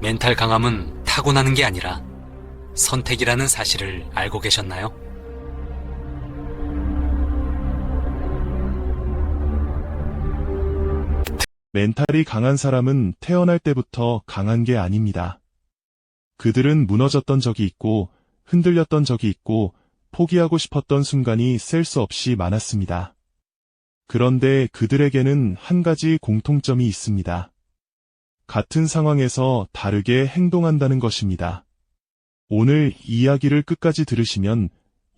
멘탈 강함은 타고나는 게 아니라 선택이라는 사실을 알고 계셨나요? 멘탈이 강한 사람은 태어날 때부터 강한 게 아닙니다. 그들은 무너졌던 적이 있고, 흔들렸던 적이 있고, 포기하고 싶었던 순간이 셀 수 없이 많았습니다. 그런데 그들에게는 한 가지 공통점이 있습니다. 같은 상황에서 다르게 행동한다는 것입니다. 오늘 이야기를 끝까지 들으시면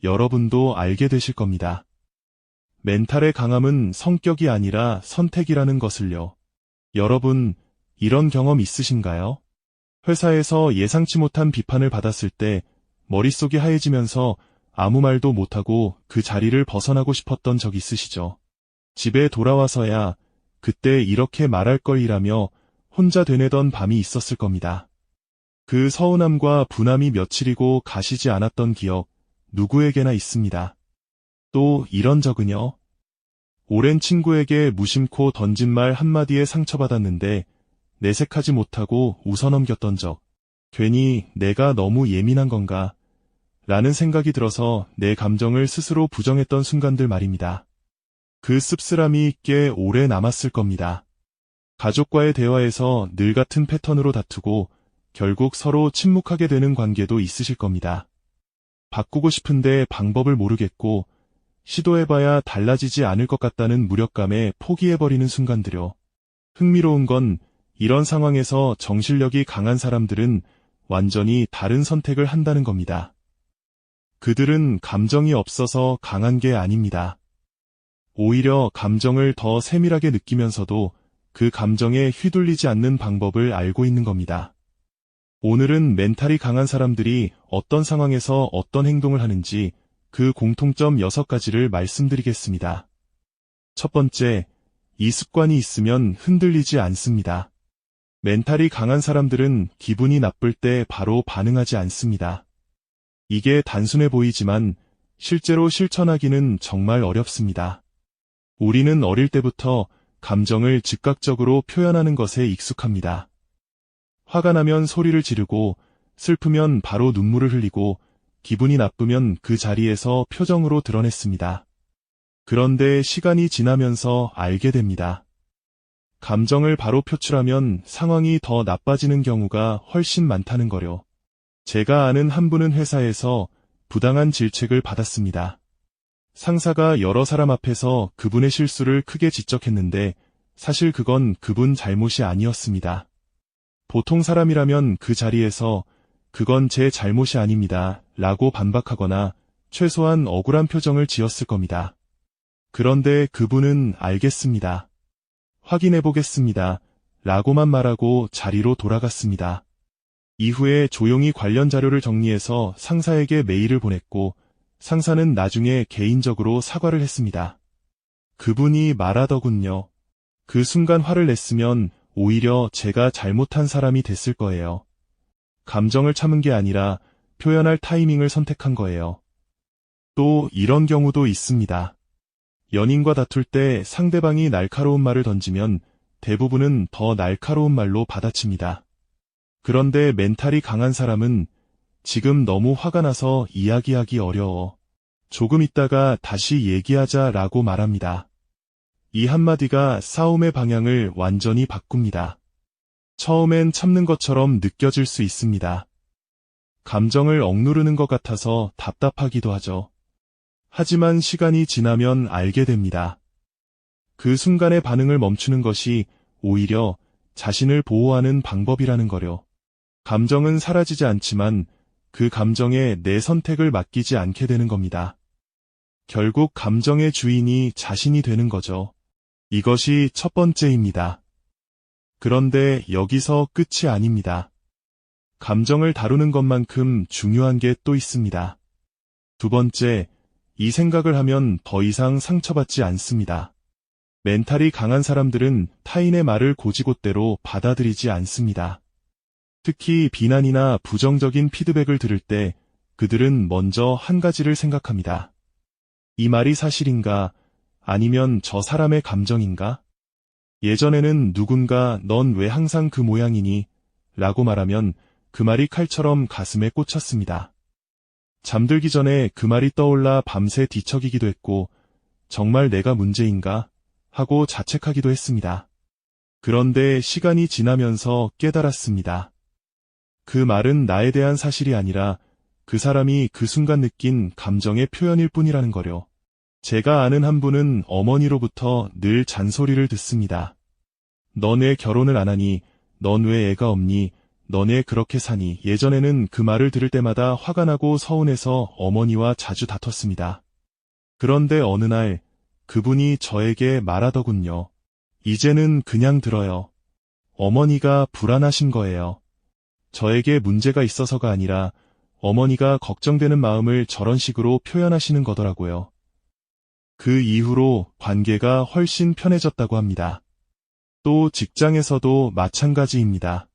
여러분도 알게 되실 겁니다. 멘탈의 강함은 성격이 아니라 선택이라는 것을요. 여러분, 이런 경험 있으신가요? 회사에서 예상치 못한 비판을 받았을 때 머릿속이 하얘지면서 아무 말도 못하고 그 자리를 벗어나고 싶었던 적 있으시죠? 집에 돌아와서야 그때 이렇게 말할 걸이라며 혼자 되뇌던 밤이 있었을 겁니다. 그 서운함과 분함이 며칠이고 가시지 않았던 기억, 누구에게나 있습니다. 또 이런 적은요. 오랜 친구에게 무심코 던진 말 한마디에 상처받았는데 내색하지 못하고 웃어넘겼던 적. 괜히 내가 너무 예민한 건가? 라는 생각이 들어서 내 감정을 스스로 부정했던 순간들 말입니다. 그 씁쓸함이 꽤 오래 남았을 겁니다. 가족과의 대화에서 늘 같은 패턴으로 다투고 결국 서로 침묵하게 되는 관계도 있으실 겁니다. 바꾸고 싶은데 방법을 모르겠고 시도해봐야 달라지지 않을 것 같다는 무력감에 포기해버리는 순간들요. 흥미로운 건 이런 상황에서 정신력이 강한 사람들은 완전히 다른 선택을 한다는 겁니다. 그들은 감정이 없어서 강한 게 아닙니다. 오히려 감정을 더 세밀하게 느끼면서도 그 감정에 휘둘리지 않는 방법을 알고 있는 겁니다. 오늘은 멘탈이 강한 사람들이 어떤 상황에서 어떤 행동을 하는지 그 공통점 6가지를 말씀드리겠습니다. 첫 번째, 이 습관이 있으면 흔들리지 않습니다. 멘탈이 강한 사람들은 기분이 나쁠 때 바로 반응하지 않습니다. 이게 단순해 보이지만 실제로 실천하기는 정말 어렵습니다. 우리는 어릴 때부터 감정을 즉각적으로 표현하는 것에 익숙합니다. 화가 나면 소리를 지르고 슬프면 바로 눈물을 흘리고 기분이 나쁘면 그 자리에서 표정으로 드러냈습니다. 그런데 시간이 지나면서 알게 됩니다. 감정을 바로 표출하면 상황이 더 나빠지는 경우가 훨씬 많다는 거요. 제가 아는 한 분은 회사에서 부당한 질책을 받았습니다. 상사가 여러 사람 앞에서 그분의 실수를 크게 지적했는데 사실 그건 그분 잘못이 아니었습니다. 보통 사람이라면 그 자리에서 그건 제 잘못이 아닙니다 라고 반박하거나 최소한 억울한 표정을 지었을 겁니다. 그런데 그분은 알겠습니다. 확인해보겠습니다 라고만 말하고 자리로 돌아갔습니다. 이후에 조용히 관련 자료를 정리해서 상사에게 메일을 보냈고 상사는 나중에 개인적으로 사과를 했습니다. 그분이 말하더군요. 그 순간 화를 냈으면 오히려 제가 잘못한 사람이 됐을 거예요. 감정을 참은 게 아니라 표현할 타이밍을 선택한 거예요. 또 이런 경우도 있습니다. 연인과 다툴 때 상대방이 날카로운 말을 던지면 대부분은 더 날카로운 말로 받아칩니다. 그런데 멘탈이 강한 사람은 지금 너무 화가 나서 이야기하기 어려워. 조금 있다가 다시 얘기하자 라고 말합니다. 이 한마디가 싸움의 방향을 완전히 바꿉니다. 처음엔 참는 것처럼 느껴질 수 있습니다. 감정을 억누르는 것 같아서 답답하기도 하죠. 하지만 시간이 지나면 알게 됩니다. 그 순간의 반응을 멈추는 것이 오히려 자신을 보호하는 방법이라는 거요. 감정은 사라지지 않지만 그 감정에 내 선택을 맡기지 않게 되는 겁니다. 결국 감정의 주인이 자신이 되는 거죠. 이것이 첫 번째입니다. 그런데 여기서 끝이 아닙니다. 감정을 다루는 것만큼 중요한 게 또 있습니다. 두 번째, 이 생각을 하면 더 이상 상처받지 않습니다. 멘탈이 강한 사람들은 타인의 말을 곧이곧대로 받아들이지 않습니다. 특히 비난이나 부정적인 피드백을 들을 때 그들은 먼저 한 가지를 생각합니다. 이 말이 사실인가? 아니면 저 사람의 감정인가? 예전에는 누군가 넌 왜 항상 그 모양이니? 라고 말하면 그 말이 칼처럼 가슴에 꽂혔습니다. 잠들기 전에 그 말이 떠올라 밤새 뒤척이기도 했고, 정말 내가 문제인가? 하고 자책하기도 했습니다. 그런데 시간이 지나면서 깨달았습니다. 그 말은 나에 대한 사실이 아니라 그 사람이 그 순간 느낀 감정의 표현일 뿐이라는 거요. 제가 아는 한 분은 어머니로부터 늘 잔소리를 듣습니다. 넌 왜 결혼을 안 하니? 넌 왜 애가 없니? 넌 왜 그렇게 사니? 예전에는 그 말을 들을 때마다 화가 나고 서운해서 어머니와 자주 다퉜습니다. 그런데 어느 날 그분이 저에게 말하더군요. 이제는 그냥 들어요. 어머니가 불안하신 거예요. 저에게 문제가 있어서가 아니라 어머니가 걱정되는 마음을 저런 식으로 표현하시는 거더라고요. 그 이후로 관계가 훨씬 편해졌다고 합니다. 또 직장에서도 마찬가지입니다.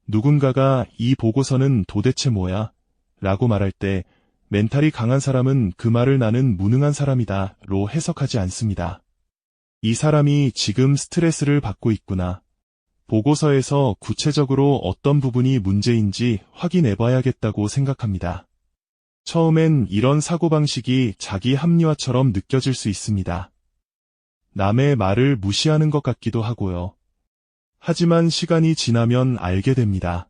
누군가가 이 보고서는 도대체 뭐야? 라고 말할 때 멘탈이 강한 사람은 그 말을 나는 무능한 사람이다 로 해석하지 않습니다. 이 사람이 지금 스트레스를 받고 있구나. 보고서에서 구체적으로 어떤 부분이 문제인지 확인해봐야겠다고 생각합니다. 처음엔 이런 사고방식이 자기 합리화처럼 느껴질 수 있습니다. 남의 말을 무시하는 것 같기도 하고요. 하지만 시간이 지나면 알게 됩니다.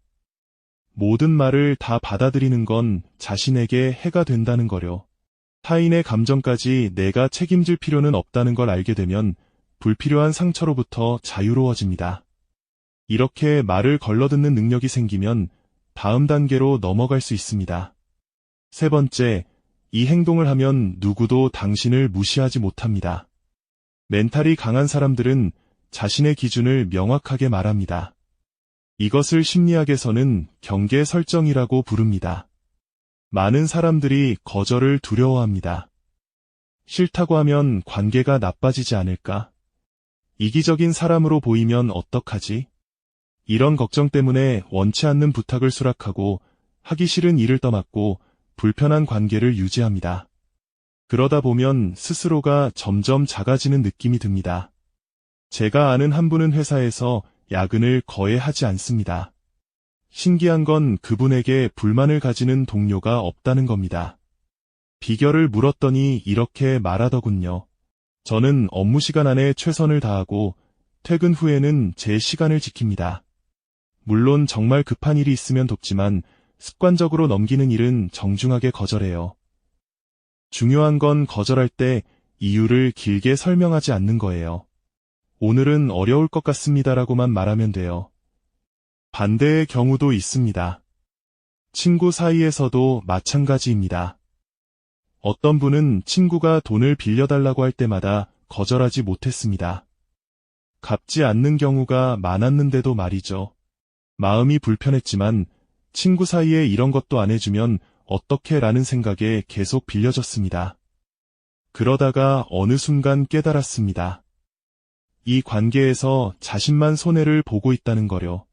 모든 말을 다 받아들이는 건 자신에게 해가 된다는 거요. 타인의 감정까지 내가 책임질 필요는 없다는 걸 알게 되면 불필요한 상처로부터 자유로워집니다. 이렇게 말을 걸러듣는 능력이 생기면 다음 단계로 넘어갈 수 있습니다. 세 번째, 이 행동을 하면 누구도 당신을 무시하지 못합니다. 멘탈이 강한 사람들은 자신의 기준을 명확하게 말합니다. 이것을 심리학에서는 경계 설정이라고 부릅니다. 많은 사람들이 거절을 두려워합니다. 싫다고 하면 관계가 나빠지지 않을까? 이기적인 사람으로 보이면 어떡하지? 이런 걱정 때문에 원치 않는 부탁을 수락하고 하기 싫은 일을 떠맡고 불편한 관계를 유지합니다. 그러다 보면 스스로가 점점 작아지는 느낌이 듭니다. 제가 아는 한 분은 회사에서 야근을 거의 하지 않습니다. 신기한 건 그분에게 불만을 가지는 동료가 없다는 겁니다. 비결을 물었더니 이렇게 말하더군요. 저는 업무 시간 안에 최선을 다하고 퇴근 후에는 제 시간을 지킵니다. 물론 정말 급한 일이 있으면 돕지만 습관적으로 넘기는 일은 정중하게 거절해요. 중요한 건 거절할 때 이유를 길게 설명하지 않는 거예요. 오늘은 어려울 것 같습니다라고만 말하면 돼요. 반대의 경우도 있습니다. 친구 사이에서도 마찬가지입니다. 어떤 분은 친구가 돈을 빌려달라고 할 때마다 거절하지 못했습니다. 갚지 않는 경우가 많았는데도 말이죠. 마음이 불편했지만 친구 사이에 이런 것도 안 해주면 어떡해 라는 생각에 계속 빌려줬습니다. 그러다가 어느 순간 깨달았습니다. 이 관계에서 자신만 손해를 보고 있다는 거요.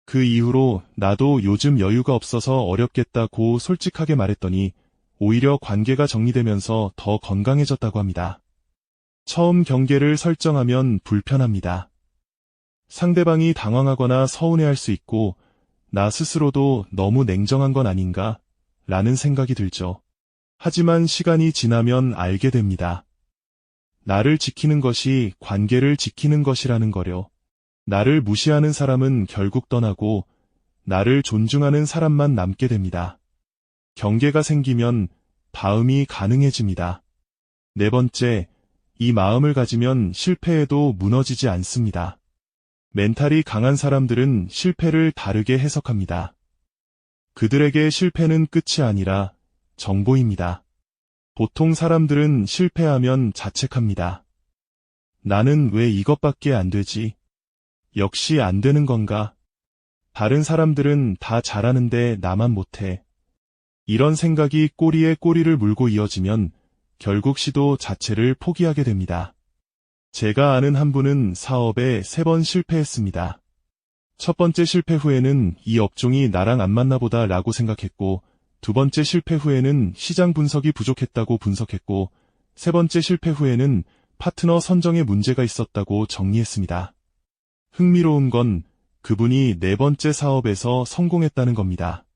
그 이후로 나도 요즘 여유가 없어서 어렵겠다고 솔직하게 말했더니 오히려 관계가 정리되면서 더 건강해졌다고 합니다. 처음 경계를 설정하면 불편합니다. 상대방이 당황하거나 서운해할 수 있고 나 스스로도 너무 냉정한 건 아닌가? 라는 생각이 들죠. 하지만 시간이 지나면 알게 됩니다. 나를 지키는 것이 관계를 지키는 것이라는 거요. 나를 무시하는 사람은 결국 떠나고 나를 존중하는 사람만 남게 됩니다. 경계가 생기면 다음이 가능해집니다. 네 번째, 이 마음을 가지면 실패해도 무너지지 않습니다. 멘탈이 강한 사람들은 실패를 다르게 해석합니다. 그들에게 실패는 끝이 아니라 정보입니다. 보통 사람들은 실패하면 자책합니다. 나는 왜 이것밖에 안 되지? 역시 안 되는 건가? 다른 사람들은 다 잘하는데 나만 못해. 이런 생각이 꼬리에 꼬리를 물고 이어지면 결국 시도 자체를 포기하게 됩니다. 제가 아는 한 분은 사업에 3번 실패했습니다. 첫 번째 실패 후에는 이 업종이 나랑 안 맞나 보다 라고 생각했고, 두 번째 실패 후에는 시장 분석이 부족했다고 분석했고, 세 번째 실패 후에는 파트너 선정에 문제가 있었다고 정리했습니다. 흥미로운 건 그분이 네 번째 사업에서 성공했다는 겁니다.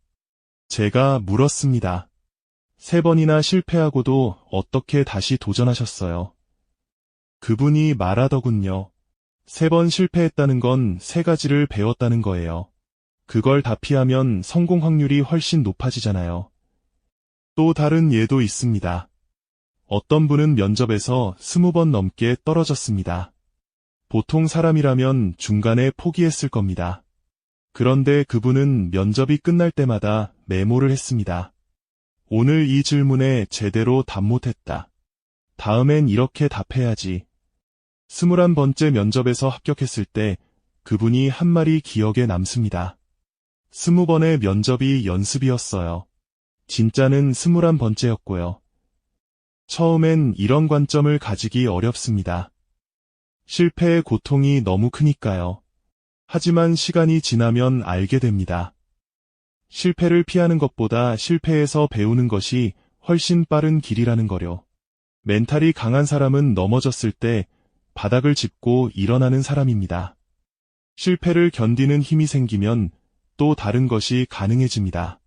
제가 물었습니다. 세 번이나 실패하고도 어떻게 다시 도전하셨어요? 그분이 말하더군요. 세 번 실패했다는 건 세 가지를 배웠다는 거예요. 그걸 다 피하면 성공 확률이 훨씬 높아지잖아요. 또 다른 예도 있습니다. 어떤 분은 면접에서 20번 넘게 떨어졌습니다. 보통 사람이라면 중간에 포기했을 겁니다. 그런데 그분은 면접이 끝날 때마다 메모를 했습니다. 오늘 이 질문에 제대로 답 못했다. 다음엔 이렇게 답해야지. 21번째 면접에서 합격했을 때 그분이 한 말이 기억에 남습니다. 20번의 면접이 연습이었어요. 진짜는 21번째였고요. 처음엔 이런 관점을 가지기 어렵습니다. 실패의 고통이 너무 크니까요. 하지만 시간이 지나면 알게 됩니다. 실패를 피하는 것보다 실패에서 배우는 것이 훨씬 빠른 길이라는 거요. 멘탈이 강한 사람은 넘어졌을 때 바닥을 짚고 일어나는 사람입니다. 실패를 견디는 힘이 생기면 또 다른 것이 가능해집니다.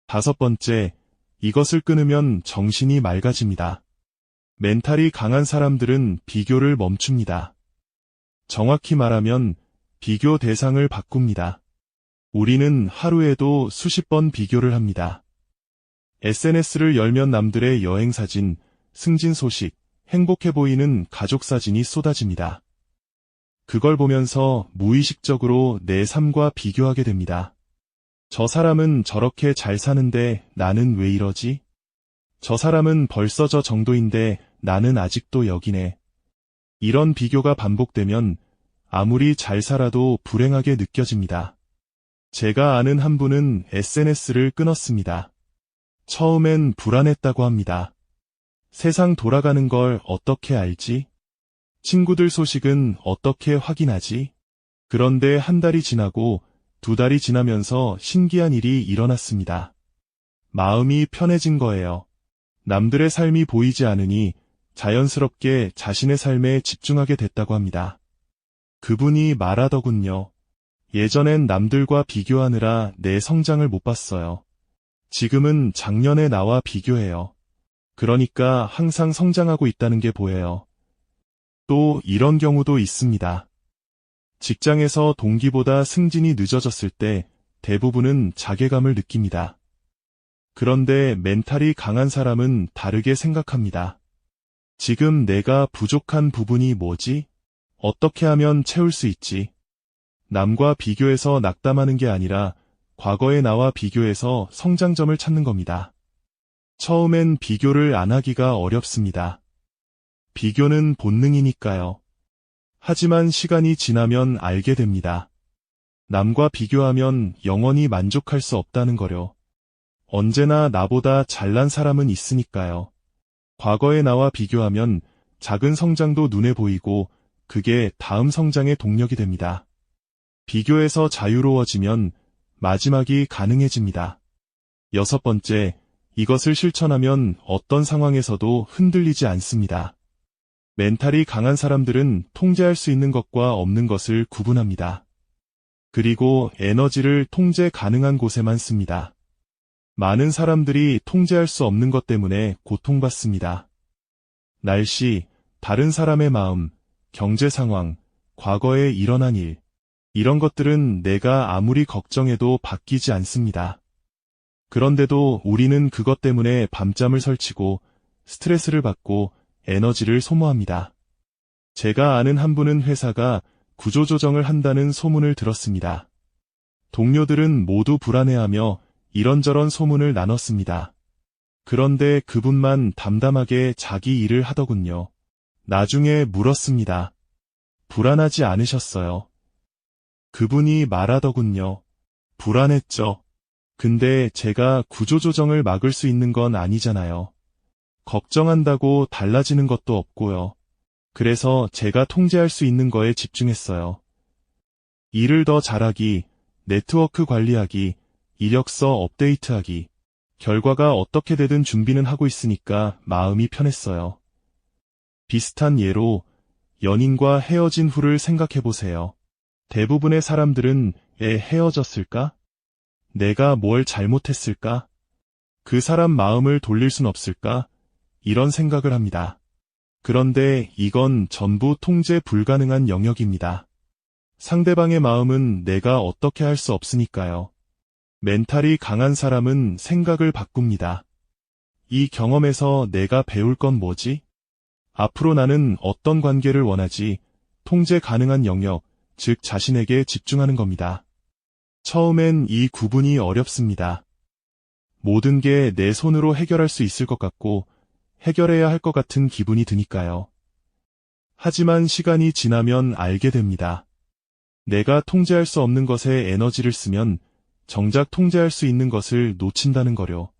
5번째, 이것을 끊으면 정신이 맑아집니다. 멘탈이 강한 사람들은 비교를 멈춥니다. 정확히 말하면 비교 대상을 바꿉니다. 우리는 하루에도 수십 번 비교를 합니다. SNS를 열면 남들의 여행 사진, 승진 소식, 행복해 보이는 가족 사진이 쏟아집니다. 그걸 보면서 무의식적으로 내 삶과 비교하게 됩니다. 저 사람은 저렇게 잘 사는데 나는 왜 이러지? 저 사람은 벌써 저 정도인데 나는 아직도 여기네. 이런 비교가 반복되면 아무리 잘 살아도 불행하게 느껴집니다. 제가 아는 한 분은 SNS를 끊었습니다. 처음엔 불안했다고 합니다. 세상 돌아가는 걸 어떻게 알지? 친구들 소식은 어떻게 확인하지? 그런데 한 달이 지나고 2달이 지나면서 신기한 일이 일어났습니다. 마음이 편해진 거예요. 남들의 삶이 보이지 않으니 자연스럽게 자신의 삶에 집중하게 됐다고 합니다. 그분이 말하더군요. 예전엔 남들과 비교하느라 내 성장을 못 봤어요. 지금은 작년의 나와 비교해요. 그러니까 항상 성장하고 있다는 게 보여요. 또 이런 경우도 있습니다. 직장에서 동기보다 승진이 늦어졌을 때 대부분은 자괴감을 느낍니다. 그런데 멘탈이 강한 사람은 다르게 생각합니다. 지금 내가 부족한 부분이 뭐지? 어떻게 하면 채울 수 있지? 남과 비교해서 낙담하는 게 아니라 과거의 나와 비교해서 성장점을 찾는 겁니다. 처음엔 비교를 안 하기가 어렵습니다. 비교는 본능이니까요. 하지만 시간이 지나면 알게 됩니다. 남과 비교하면 영원히 만족할 수 없다는 거요. 언제나 나보다 잘난 사람은 있으니까요. 과거의 나와 비교하면 작은 성장도 눈에 보이고 그게 다음 성장의 동력이 됩니다. 비교에서 자유로워지면 마지막이 가능해집니다. 6번째, 이것을 실천하면 어떤 상황에서도 흔들리지 않습니다. 멘탈이 강한 사람들은 통제할 수 있는 것과 없는 것을 구분합니다. 그리고 에너지를 통제 가능한 곳에만 씁니다. 많은 사람들이 통제할 수 없는 것 때문에 고통받습니다. 날씨, 다른 사람의 마음, 경제 상황, 과거에 일어난 일, 이런 것들은 내가 아무리 걱정해도 바뀌지 않습니다. 그런데도 우리는 그것 때문에 밤잠을 설치고 스트레스를 받고 에너지를 소모합니다. 제가 아는 한 분은 회사가 구조조정을 한다는 소문을 들었습니다. 동료들은 모두 불안해하며 이런저런 소문을 나눴습니다. 그런데 그분만 담담하게 자기 일을 하더군요. 나중에 물었습니다. 불안하지 않으셨어요? 그분이 말하더군요. 불안했죠. 근데 제가 구조조정을 막을 수 있는 건 아니잖아요. 걱정한다고 달라지는 것도 없고요. 그래서 제가 통제할 수 있는 거에 집중했어요. 일을 더 잘하기, 네트워크 관리하기, 이력서 업데이트하기, 결과가 어떻게 되든 준비는 하고 있으니까 마음이 편했어요. 비슷한 예로 연인과 헤어진 후를 생각해보세요. 대부분의 사람들은 헤어졌을까? 내가 뭘 잘못했을까? 그 사람 마음을 돌릴 순 없을까? 이런 생각을 합니다. 그런데 이건 전부 통제 불가능한 영역입니다. 상대방의 마음은 내가 어떻게 할 수 없으니까요. 멘탈이 강한 사람은 생각을 바꿉니다. 이 경험에서 내가 배울 건 뭐지? 앞으로 나는 어떤 관계를 원하지? 통제 가능한 영역, 즉 자신에게 집중하는 겁니다. 처음엔 이 구분이 어렵습니다. 모든 게 내 손으로 해결할 수 있을 것 같고 해결해야 할 것 같은 기분이 드니까요. 하지만 시간이 지나면 알게 됩니다. 내가 통제할 수 없는 것에 에너지를 쓰면 정작 통제할 수 있는 것을 놓친다는 거요.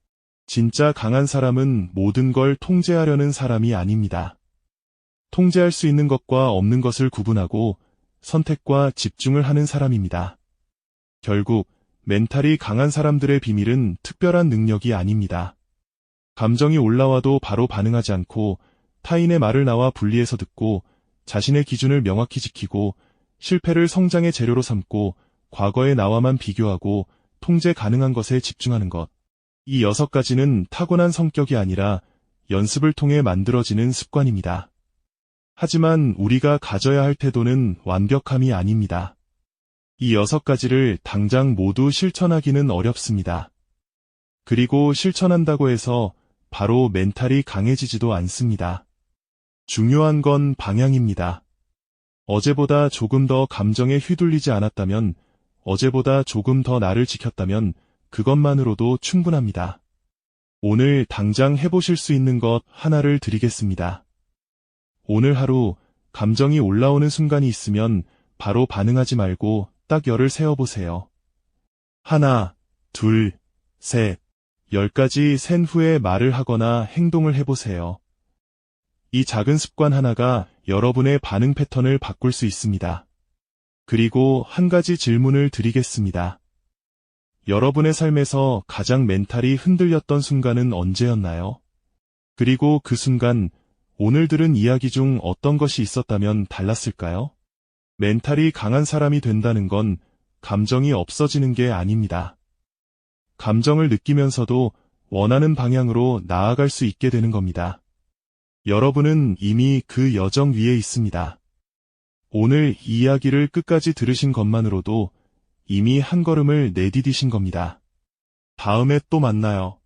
진짜 강한 사람은 모든 걸 통제하려는 사람이 아닙니다. 통제할 수 있는 것과 없는 것을 구분하고 선택과 집중을 하는 사람입니다. 결국 멘탈이 강한 사람들의 비밀은 특별한 능력이 아닙니다. 감정이 올라와도 바로 반응하지 않고 타인의 말을 나와 분리해서 듣고 자신의 기준을 명확히 지키고 실패를 성장의 재료로 삼고 과거의 나와만 비교하고 통제 가능한 것에 집중하는 것. 이 6가지는 타고난 성격이 아니라 연습을 통해 만들어지는 습관입니다. 하지만 우리가 가져야 할 태도는 완벽함이 아닙니다. 이 6가지를 당장 모두 실천하기는 어렵습니다. 그리고 실천한다고 해서 바로 멘탈이 강해지지도 않습니다. 중요한 건 방향입니다. 어제보다 조금 더 감정에 휘둘리지 않았다면, 어제보다 조금 더 나를 지켰다면 그것만으로도 충분합니다. 오늘 당장 해보실 수 있는 것 하나를 드리겠습니다. 오늘 하루 감정이 올라오는 순간이 있으면 바로 반응하지 말고 딱 열을 세어보세요. 1, 2, 3, 10까지 센 후에 말을 하거나 행동을 해보세요. 이 작은 습관 하나가 여러분의 반응 패턴을 바꿀 수 있습니다. 그리고 한 가지 질문을 드리겠습니다. 여러분의 삶에서 가장 멘탈이 흔들렸던 순간은 언제였나요? 그리고 그 순간 오늘 들은 이야기 중 어떤 것이 있었다면 달랐을까요? 멘탈이 강한 사람이 된다는 건 감정이 없어지는 게 아닙니다. 감정을 느끼면서도 원하는 방향으로 나아갈 수 있게 되는 겁니다. 여러분은 이미 그 여정 위에 있습니다. 오늘 이 이야기를 끝까지 들으신 것만으로도 이미 한 걸음을 내디디신 겁니다. 다음에 또 만나요.